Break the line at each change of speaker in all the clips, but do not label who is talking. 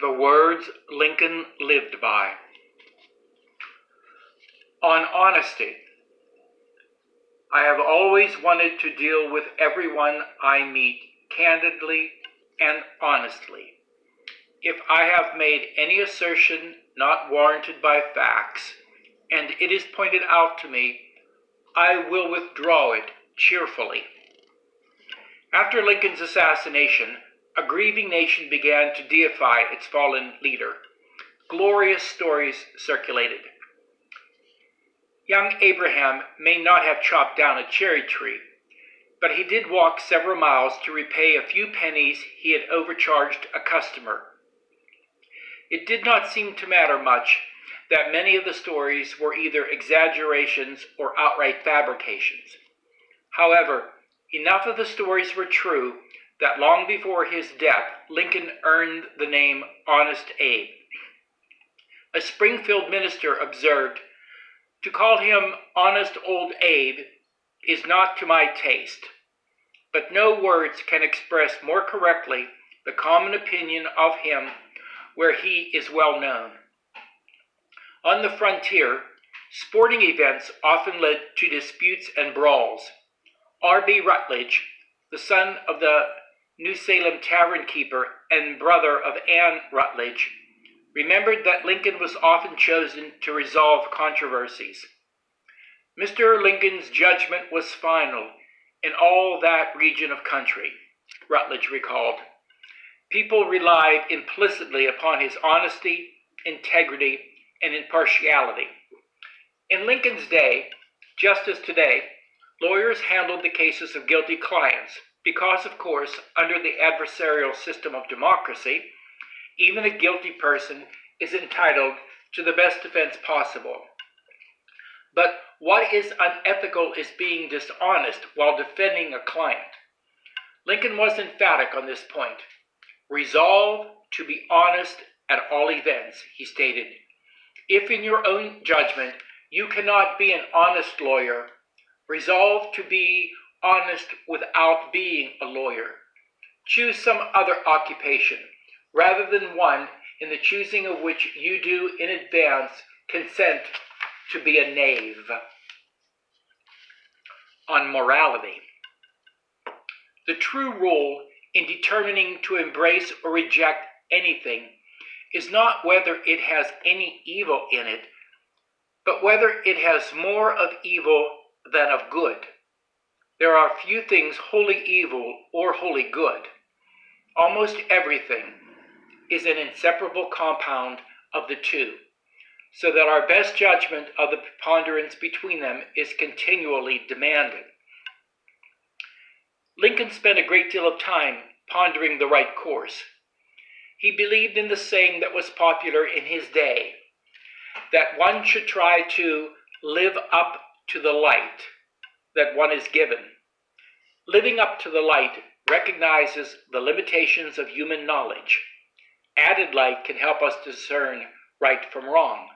The words Lincoln lived by. On honesty. I have always wanted to deal with everyone I meet candidly and honestly. If I have made any assertion not warranted by facts, and it is pointed out to me, I will withdraw it cheerfully. After Lincoln's assassination, a grieving nation began to deify its fallen leader. Glorious stories circulated. Young Abraham may not have chopped down a cherry tree, but he did walk several miles to repay a few pennies he had overcharged a customer. It did not seem to matter much that many of the stories were either exaggerations or outright fabrications. However, enough of the stories were true that long before his death, Lincoln earned the name Honest Abe. A Springfield minister observed, "To call him Honest Old Abe is not to my taste, but no words can express more correctly the common opinion of him where he is well known." On the frontier, sporting events often led to disputes and brawls. R.B. Rutledge, the son of the New Salem tavern keeper and brother of Anne Rutledge, remembered that Lincoln was often chosen to resolve controversies. Mr. Lincoln's judgment was final in all that region of country, Rutledge recalled. People relied implicitly upon his honesty, integrity, and impartiality. In Lincoln's day, just as today, lawyers handled the cases of guilty clients because, of course, under the adversarial system of democracy, even a guilty person is entitled to the best defense possible. But what is unethical is being dishonest while defending a client. Lincoln was emphatic on this point. "Resolve to be honest at all events," he stated. "If in your own judgment you cannot be an honest lawyer, resolve to be honest without being a lawyer. Choose some other occupation, rather than one in the choosing of which you do in advance consent to be a knave." On morality. The true rule in determining to embrace or reject anything is not whether it has any evil in it, but whether it has more of evil than of good. There are few things wholly evil or wholly good. Almost everything is an inseparable compound of the two, so that our best judgment of the preponderance between them is continually demanded. Lincoln spent a great deal of time pondering the right course. He believed in the saying that was popular in his day, that one should try to live up to the light that one is given. Living up to the light recognizes the limitations of human knowledge. Added light can help us discern right from wrong.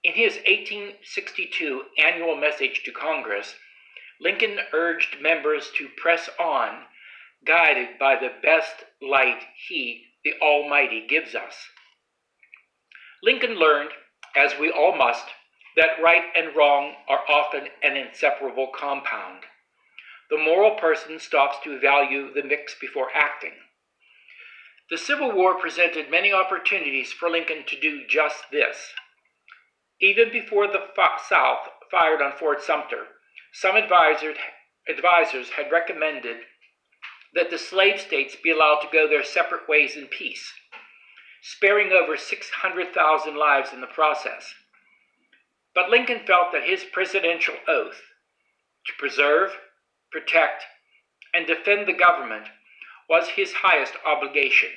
In his 1862 annual message to Congress, Lincoln urged members to press on, guided by the best light He, the Almighty, gives us. Lincoln learned, as we all must, that right and wrong are often an inseparable compound. The moral person stops to value the mix before acting. The Civil War presented many opportunities for Lincoln to do just this. Even before the South fired on Fort Sumter, some advisors had recommended that the slave states be allowed to go their separate ways in peace, sparing over 600,000 lives in the process. But Lincoln felt that his presidential oath to preserve, protect, and defend the government was his highest obligation,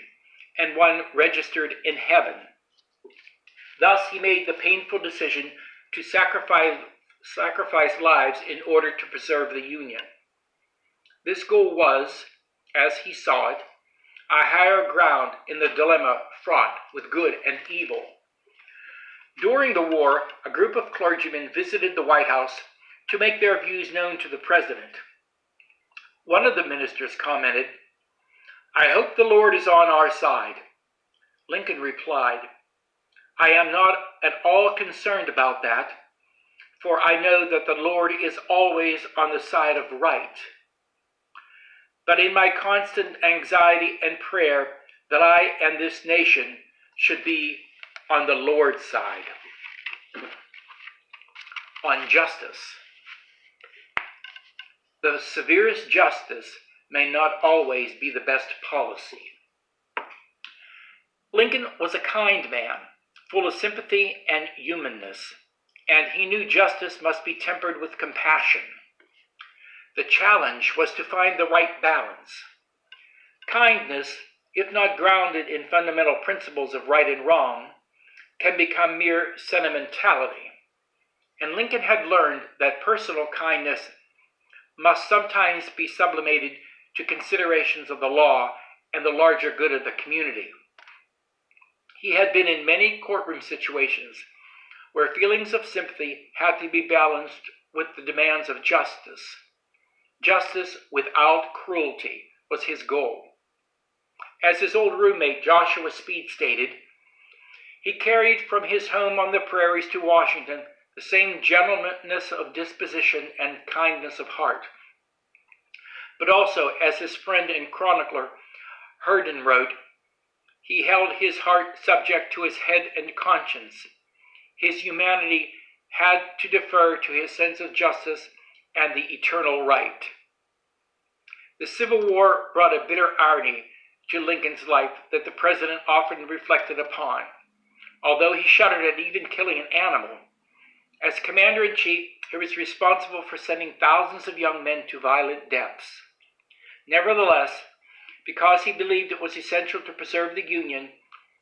and one registered in heaven. Thus he made the painful decision to sacrifice lives in order to preserve the Union. This goal was, as he saw it, a higher ground in the dilemma fraught with good and evil. During the war, a group of clergymen visited the White House to make their views known to the president. One of the ministers commented, "I hope the Lord is on our side." Lincoln replied, "I am not at all concerned about that, for I know that the Lord is always on the side of right. But in my constant anxiety and prayer that I and this nation should be on the Lord's side." On justice. The severest justice may not always be the best policy. Lincoln was a kind man, full of sympathy and humanness, and he knew justice must be tempered with compassion. The challenge was to find the right balance. Kindness, if not grounded in fundamental principles of right and wrong, can become mere sentimentality. And Lincoln had learned that personal kindness must sometimes be sublimated to considerations of the law and the larger good of the community. He had been in many courtroom situations where feelings of sympathy had to be balanced with the demands of justice. Justice without cruelty was his goal. As his old roommate Joshua Speed stated, he carried from his home on the prairies to Washington the same gentleness of disposition and kindness of heart. But also, as his friend and chronicler Herndon wrote, he held his heart subject to his head and conscience. His humanity had to defer to his sense of justice and the eternal right. The Civil War brought a bitter irony to Lincoln's life that the president often reflected upon, although he shuddered at even killing an animal. As commander-in-chief, he was responsible for sending thousands of young men to violent deaths. Nevertheless, because he believed it was essential to preserve the Union,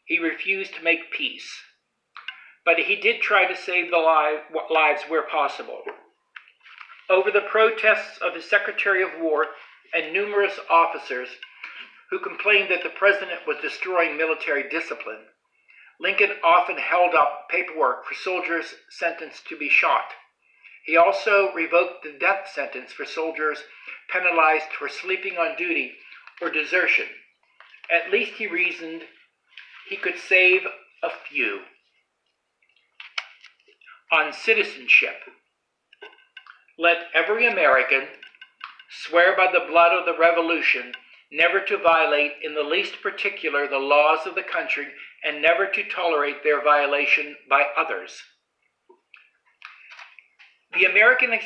he refused to make peace. But he did try to save the lives where possible. Over the protests of his Secretary of War and numerous officers who complained that the president was destroying military discipline, Lincoln often held up paperwork for soldiers sentenced to be shot. He also revoked the death sentence for soldiers penalized for sleeping on duty or desertion. At least he reasoned he could save a few. On citizenship. Let every American swear by the blood of the Revolution never to violate in the least particular the laws of the country and never to tolerate their violation by others. The American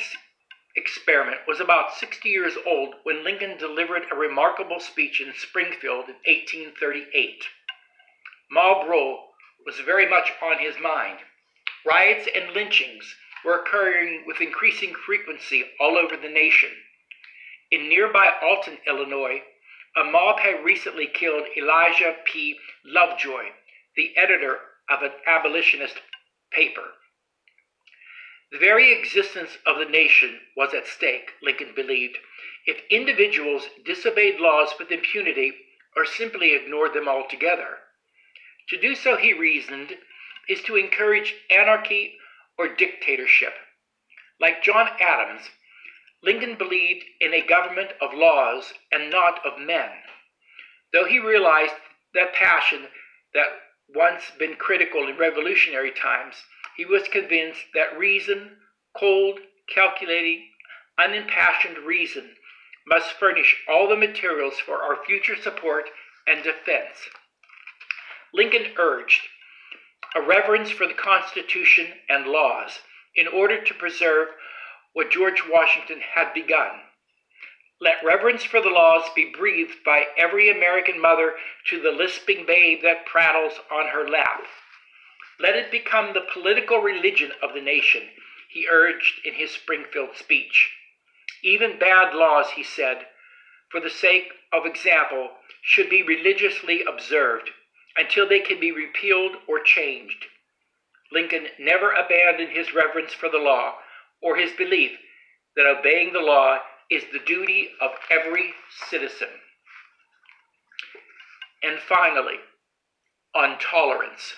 experiment was about 60 years old when Lincoln delivered a remarkable speech in Springfield in 1838. Mob rule was very much on his mind. Riots and lynchings were occurring with increasing frequency all over the nation. In nearby Alton, Illinois, a mob had recently killed Elijah P. Lovejoy, the editor of an abolitionist paper. The very existence of the nation was at stake, Lincoln believed, if individuals disobeyed laws with impunity or simply ignored them altogether. To do so, he reasoned, is to encourage anarchy or dictatorship. Like John Adams, Lincoln believed in a government of laws and not of men. Though he realized that passion that once been critical in revolutionary times, he was convinced that reason, cold, calculating, unimpassioned reason, must furnish all the materials for our future support and defense. Lincoln urged a reverence for the Constitution and laws in order to preserve what George Washington had begun. Let reverence for the laws be breathed by every American mother to the lisping babe that prattles on her lap. Let it become the political religion of the nation, he urged in his Springfield speech. Even bad laws, he said, for the sake of example, should be religiously observed until they can be repealed or changed. Lincoln never abandoned his reverence for the law or his belief that obeying the law is the duty of every citizen. And finally, on tolerance.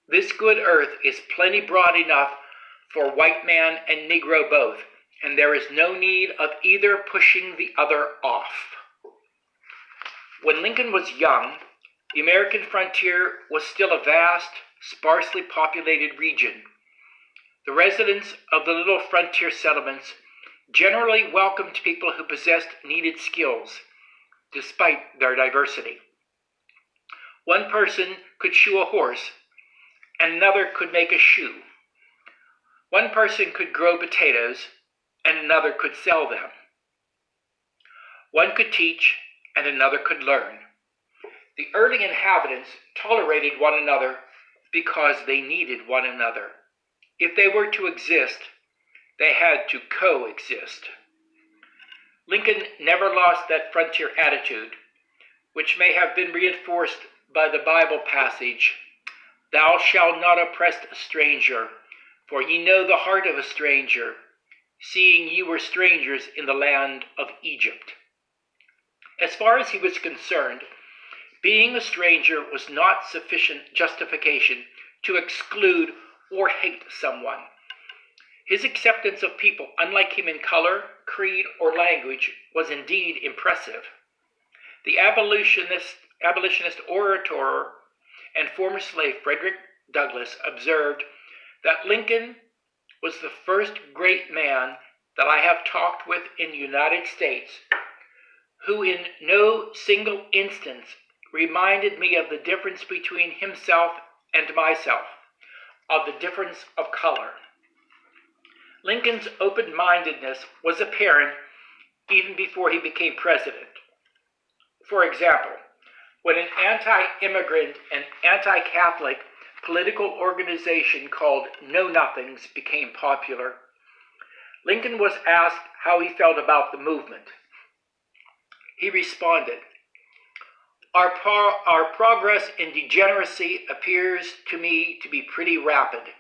This good earth is plenty broad enough for white man and Negro both, and there is no need of either pushing the other off. When Lincoln was young, the American frontier was still a vast, sparsely populated region. The residents of the little frontier settlements generally welcomed people who possessed needed skills, despite their diversity. One person could shoe a horse, and another could make a shoe. One person could grow potatoes, and another could sell them. One could teach, and another could learn. The early inhabitants tolerated one another because they needed one another. If they were to exist, they had to coexist. Lincoln never lost that frontier attitude, which may have been reinforced by the Bible passage, "Thou shalt not oppress a stranger, for ye know the heart of a stranger, seeing ye were strangers in the land of Egypt." As far as he was concerned, being a stranger was not sufficient justification to exclude or hate someone. His acceptance of people unlike him in color, creed, or language was indeed impressive. The abolitionist orator and former slave Frederick Douglass observed that Lincoln was the first great man that I have talked with in the United States who in no single instance reminded me of the difference between himself and myself, of the difference of color. Lincoln's open-mindedness was apparent even before he became president. For example, when an anti-immigrant and anti-Catholic political organization called Know Nothings became popular, Lincoln was asked how he felt about the movement. He responded, Our progress in degeneracy appears to me to be pretty rapid.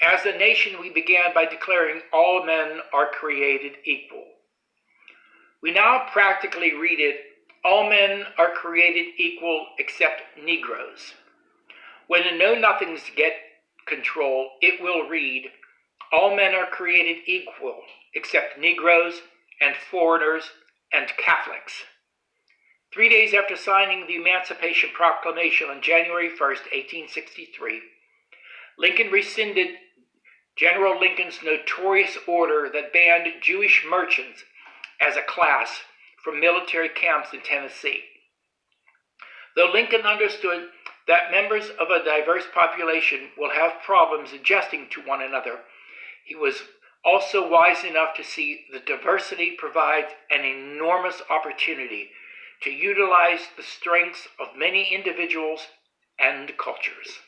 As a nation, we began by declaring all men are created equal. We now practically read it, all men are created equal except Negroes. When the Know-Nothings get control, it will read, all men are created equal except Negroes and foreigners and Catholics. 3 days after signing the Emancipation Proclamation on January 1st, 1863, Lincoln rescinded General Lincoln's notorious order that banned Jewish merchants as a class from military camps in Tennessee. Though Lincoln understood that members of a diverse population will have problems adjusting to one another, he was also wise enough to see that diversity provides an enormous opportunity to utilize the strengths of many individuals and cultures.